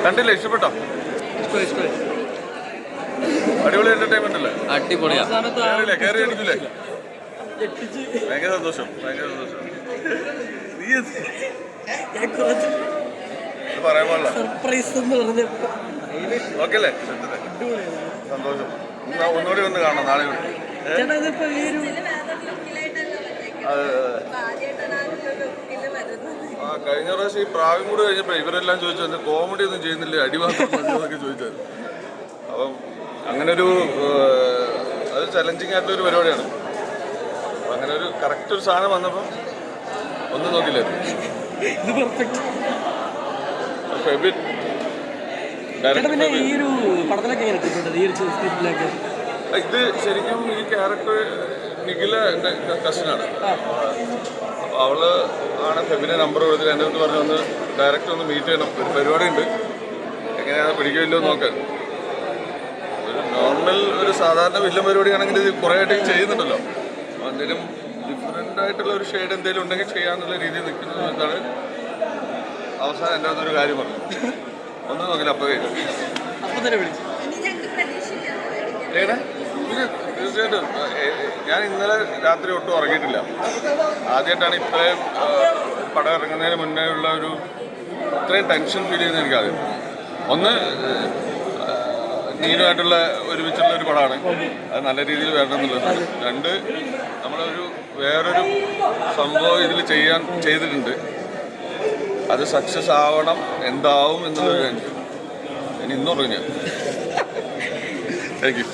കണ്ടില്ലേ? ഇഷ്ടപ്പെട്ടോ? അടിപൊളി എന്റർടൈൻമെന്റ് അല്ലേ? അടിപൊളിയാ. കയറി അടിക്കില്ലേ? ഭയങ്കര സന്തോഷം, ഭയങ്കര സന്തോഷം. പറയാൻ പാടില്ല. ഓക്കെ അല്ലേ? സന്തോഷം. ഒന്നുകൂടി ഒന്ന് കാണാം നാളെ. കഴിഞ്ഞ പ്രാവശ്യം ഈ പ്രായം കൂടി കഴിഞ്ഞപ്പോൾ ഇവരെല്ലാം ചോദിച്ചു കോമഡി ഒന്നും ചെയ്യുന്നില്ലേ, അടി മാത്രം എന്നൊക്കെ ചോദിച്ചത്. അപ്പം അങ്ങനൊരു അത് ചലഞ്ചിങ് ആയിട്ടുള്ളൊരു പരിപാടിയാണ്. അപ്പം അങ്ങനെ ഒരു കറക്റ്റ് ഒരു സാധനം വന്നപ്പോൾ ഒന്നും നോക്കില്ലേ. ഇത് ശരിക്കും ഈ ക്യാരക്ടർ നിഖില എൻ്റെ കസിനാണ്. അപ്പോൾ അവള് ആണ് ഫെബിനെ നമ്പർ കൊടുത്തിട്ട് എൻ്റെ അടുത്ത് പറഞ്ഞു ഒന്ന് ഡയറക്റ്റ് ഒന്ന് മീറ്റ് ചെയ്യണം, ഒരു പരിപാടി ഉണ്ട്, എങ്ങനെയാണ് പിടിക്കില്ലോ നോക്കാൻ. ഒരു നോർമൽ ഒരു സാധാരണ വില്ലൻ പരിപാടിയാണെങ്കിൽ ഇത് കുറേ ആയിട്ട് ചെയ്യുന്നുണ്ടല്ലോ. അപ്പോൾ എന്തെങ്കിലും ഡിഫറെൻ്റ് ആയിട്ടുള്ള ഒരു ഷെയ്ഡ് എന്തെങ്കിലും ഉണ്ടെങ്കിൽ ചെയ്യാന്നുള്ള രീതിയിൽ നിൽക്കുന്ന സമയത്താണ് അവസാനം എൻ്റെ അടുത്തൊരു കാര്യം പറഞ്ഞു. ഒന്നും നോക്കില്ല, അപ്പോൾ ഏടെ പിന്നെ തീർച്ചയായിട്ടും ഞാൻ ഇന്നലെ രാത്രി ഒട്ടും ഉറങ്ങിയിട്ടില്ല. ആദ്യമായിട്ടാണ് ഇത്രയും പടം ഇറങ്ങുന്നതിന് മുന്നേ ഉള്ള ഒരു ഇത്രയും ടെൻഷൻ ഫീൽ ചെയ്യുന്നത് എനിക്കാദ്യം. ഒന്ന് നീനുമായിട്ടുള്ള ഒരുമിച്ചുള്ള ഒരു പടമാണ്, അത് നല്ല രീതിയിൽ വരണം എന്നുള്ളത്. രണ്ട്, നമ്മളൊരു വേറൊരു സംഭവം ഇതിൽ ചെയ്തിട്ടുണ്ട്, അത് സക്സസ് ആവണം, എന്താവും എന്നുള്ളത് ഞാൻ ഇന്നുറങ്ങി. Thank you.